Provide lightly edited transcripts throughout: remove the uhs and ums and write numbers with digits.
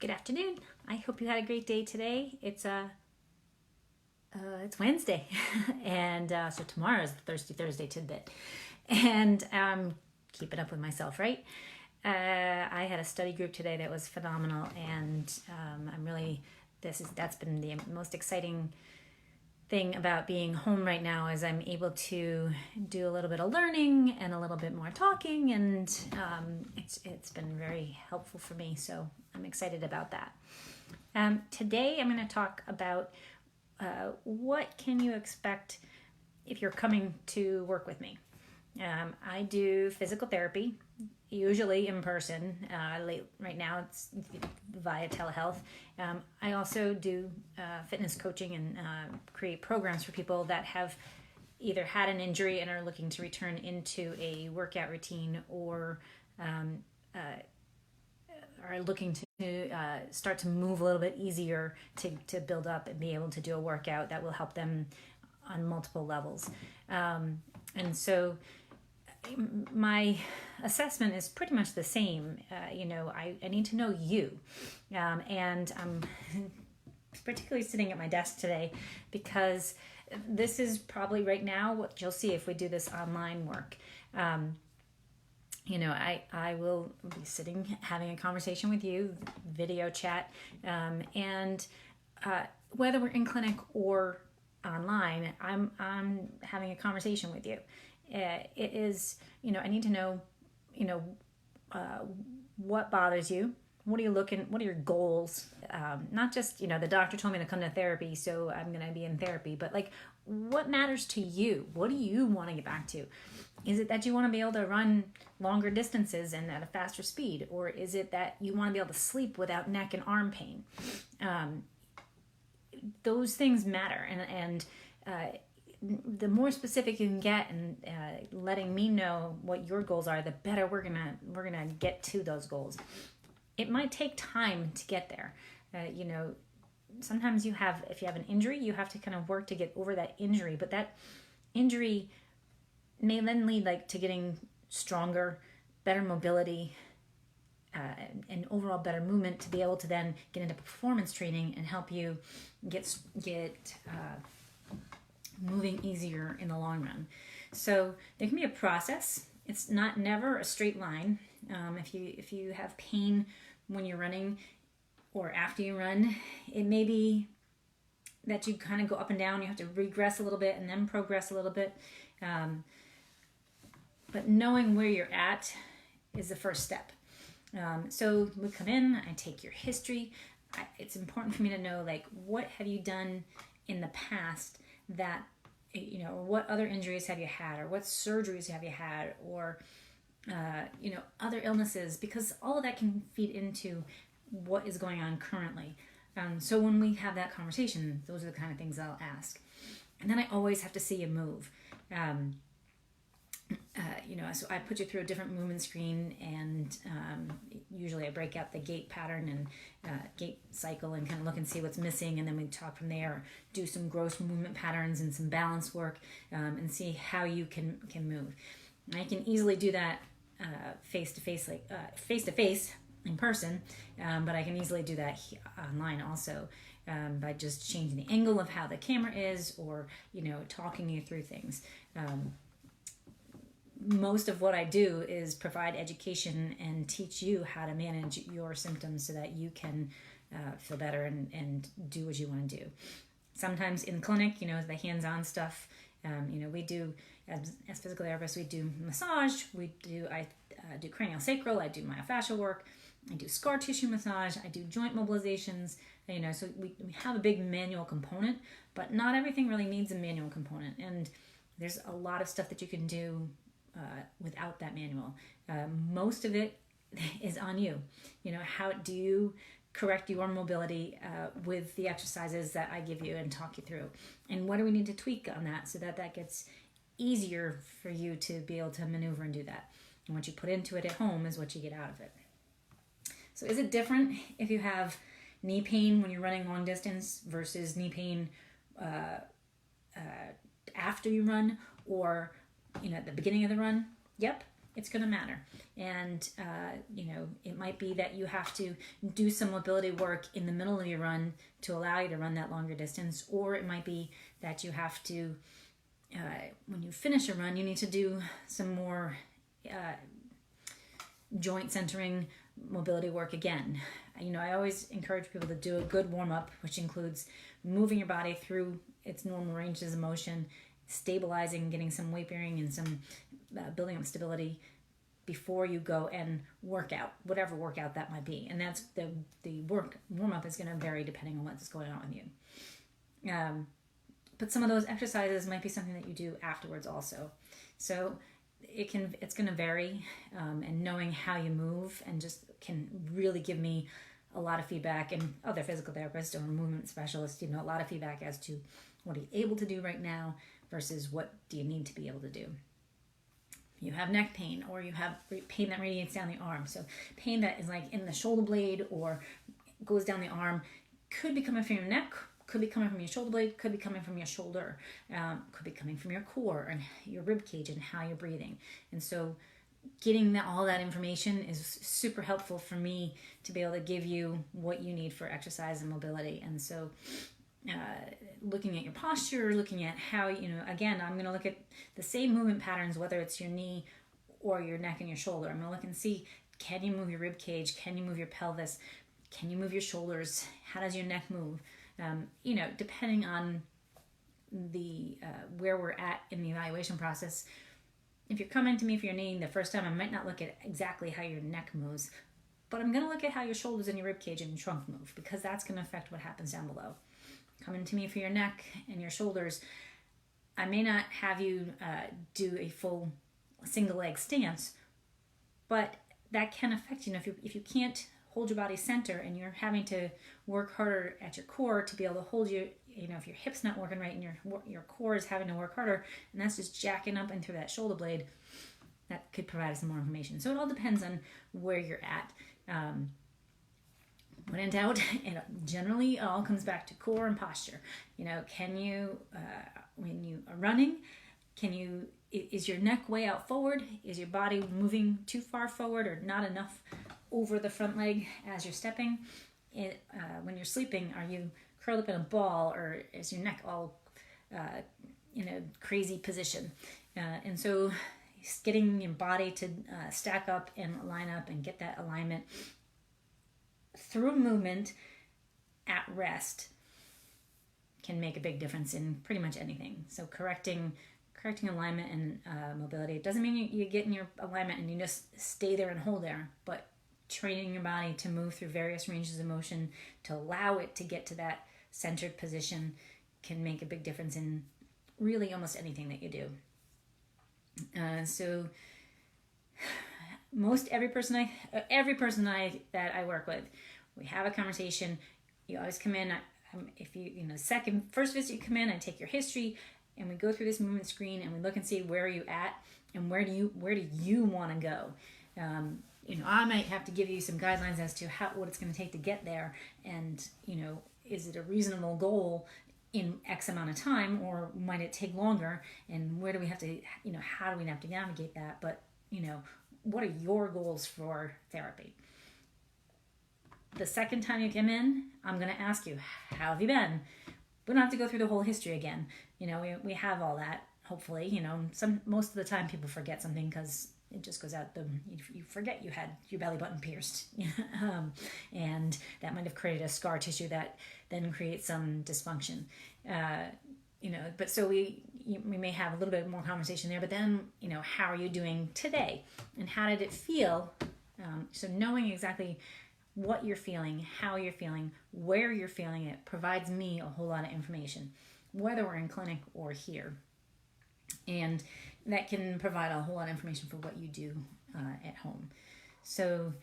Good afternoon. I hope you had a great day today. It's Wednesday, and so tomorrow is the Thirsty Thursday tidbit, and keeping up with myself, right? I had a study group today that was phenomenal, and I'm really that's been the most exciting thing about being home right now is I'm able to do a little bit of learning and a little bit more talking, and it's been very helpful for me. So I'm excited about that. Today I'm going to talk about what can you expect if you're coming to work with me. I do physical therapy, usually in person. Right now it's via telehealth. I also do fitness coaching and create programs for people that have either had an injury and are looking to return into a workout routine, or are looking to start to move a little bit easier to build up and be able to do a workout that will help them on multiple levels. And so my assessment is pretty much the same. I need to know you. And I'm particularly sitting at my desk today because this is probably right now what you'll see if we do this online work. I will be sitting having a conversation with you, video chat, and whether we're in clinic or online, I'm having a conversation with you. It is, I need to know, what bothers you. What are your goals? Not just, the doctor told me to come to therapy, so I'm going to be in therapy, but like, what matters to you? What do you want to get back to? Is it that you want to be able to run longer distances and at a faster speed? Or is it that you want to be able to sleep without neck and arm pain? Those things matter. And the more specific you can get and letting me know what your goals are, the better we're gonna get to those goals. It might take time to get there. Sometimes if you have an injury, you have to kind of work to get over that injury, but that injury may then lead to getting stronger, better mobility, and overall better movement to be able to then get into performance training and help you get moving easier in the long run. So there can be a process. It's never a straight line. If you have pain when you're running or after you run, it may be that you kind of go up and down. You have to regress a little bit and then progress a little bit. But knowing where you're at is the first step. So we come in, I take your history. It's important for me to know, what have you done in the past that, what other injuries have you had, or what surgeries have you had, or, other illnesses, because all of that can feed into what is going on currently. So when we have that conversation, those are the kind of things I'll ask. And then I always have to see you move. So I put you through a different movement screen, and usually I break out the gait pattern and gait cycle and kind of look and see what's missing, and then we talk from there, do some gross movement patterns and some balance work, and see how you can move. And I can easily do that face to face in person, but I can easily do that online also, by just changing the angle of how the camera is, or talking you through things. Most of what I do is provide education and teach you how to manage your symptoms so that you can feel better and do what you want to do. Sometimes in clinic, the hands-on stuff, we do, as physical therapists, we do massage, I do craniosacral, I do myofascial work, I do scar tissue massage, I do joint mobilizations, so we have a big manual component, but not everything really needs a manual component. And there's a lot of stuff that you can do without that manual. Most of it is on you. How do you correct your mobility with the exercises that I give you and talk you through? And what do we need to tweak on that so that gets easier for you to be able to maneuver and do that? And what you put into it at home is what you get out of it. So is it different if you have knee pain when you're running long distance versus knee pain after you run, or at the beginning of the run? Yep, it's going to matter. And, it might be that you have to do some mobility work in the middle of your run to allow you to run that longer distance, or it might be that you have to, when you finish a run, you need to do some more joint centering mobility work again. I always encourage people to do a good warm-up, which includes moving your body through its normal ranges of motion, stabilizing, getting some weight bearing and some building up stability before you go and work out, whatever workout that might be. And that's the warm-up is going to vary depending on what's going on with you. But some of those exercises might be something that you do afterwards also. So it's going to vary, and knowing how you move and just can really give me a lot of feedback, and other physical therapists or movement specialists, a lot of feedback as to what are you able to do right now versus what do you need to be able to do. You have neck pain, or you have pain that radiates down the arm. So pain that is like in the shoulder blade or goes down the arm could be coming from your neck, could be coming from your shoulder blade, could be coming from your shoulder, could be coming from your core and your rib cage and how you're breathing. And so getting all that information is super helpful for me to be able to give you what you need for exercise and mobility. And so looking at your posture, looking at how, again, I'm going to look at the same movement patterns, whether it's your knee or your neck and your shoulder. I'm going to look and see, can you move your rib cage? Can you move your pelvis? Can you move your shoulders? How does your neck move? Depending on the where we're at in the evaluation process. If you're coming to me for your knee the first time, I might not look at exactly how your neck moves, but I'm going to look at how your shoulders and your rib cage and your trunk move, because that's going to affect what happens down below. Coming to me for your neck and your shoulders, I may not have you do a full single leg stance, but that can affect if you can't hold your body center and you're having to work harder at your core to be able to hold you, if your hip's not working right and your core is having to work harder, and that's just jacking up into that shoulder blade, that could provide some more information. So it all depends on where you're at. When in doubt, generally it all comes back to core and posture. Can you, when you are running, is your neck way out forward? Is your body moving too far forward or not enough over the front leg as you're stepping? When you're sleeping, are you curled up in a ball, or is your neck all in a crazy position? And so getting your body to stack up and line up and get that alignment through movement at rest can make a big difference in pretty much anything. So correcting alignment and mobility. It doesn't mean you get in your alignment and you just stay there and hold there, but training your body to move through various ranges of motion to allow it to get to that centered position can make a big difference in really almost anything that you do. So every person that I work with, we have a conversation. You always come in. First visit you come in, I take your history, and we go through this movement screen and we look and see where are you at and where do you want to go. I might have to give you some guidelines as to what it's going to take to get there, and is it a reasonable goal in X amount of time, or might it take longer, and where do we have to, how do we have to navigate that? But what are your goals for therapy? The second time you come in, I'm going to ask you, how have you been? We don't have to go through the whole history again. We have all that, hopefully. Most of the time people forget something because it just goes out. You forget you had your belly button pierced. And that might have created a scar tissue that then creates some dysfunction. But so we may have a little bit more conversation there, but then, how are you doing today? And how did it feel? So knowing exactly what you're feeling, how you're feeling, where you're feeling it provides me a whole lot of information, whether we're in clinic or here. And that can provide a whole lot of information for what you do at home. So,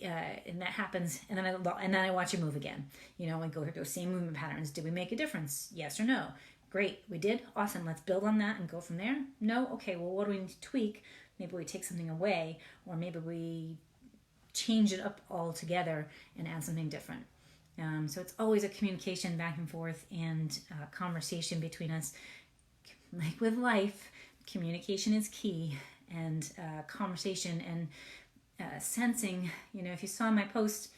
and that happens, and then I watch you move again. We go through those same movement patterns. Did we make a difference? Yes or no? Great, we did. Awesome. Let's build on that and go from there. No? Okay, well, what do we need to tweak? Maybe we take something away, or maybe we change it up altogether and add something different. So it's always a communication back and forth and conversation between us. Like with life, communication is key, and conversation and sensing. If you saw my post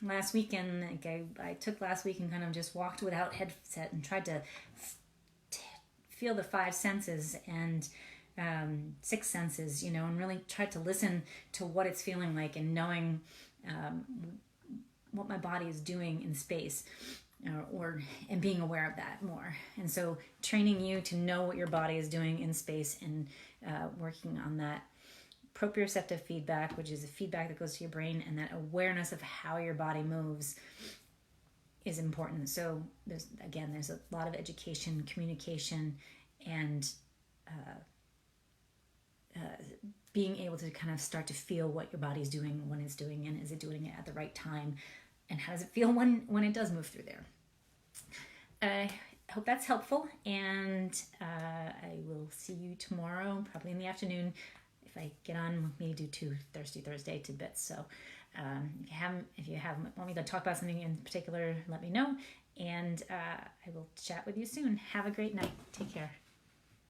last weekend, like I took last week and kind of just walked without headset and tried to feel the five senses and six senses, and really tried to listen to what it's feeling like and knowing what my body is doing in space, and being aware of that more. And so training you to know what your body is doing in space and working on that proprioceptive feedback, which is the feedback that goes to your brain, and that awareness of how your body moves is important. So there's a lot of education, communication, and being able to kind of start to feel what your body's doing, when it's doing, and is it doing it at the right time, and how does it feel when it does move through there. I hope that's helpful, and I will see you tomorrow, probably in the afternoon. If I get on, maybe do 2 Thursday tidbits. So if you want me to talk about something in particular, let me know, and I will chat with you soon. Have a great night. Take care.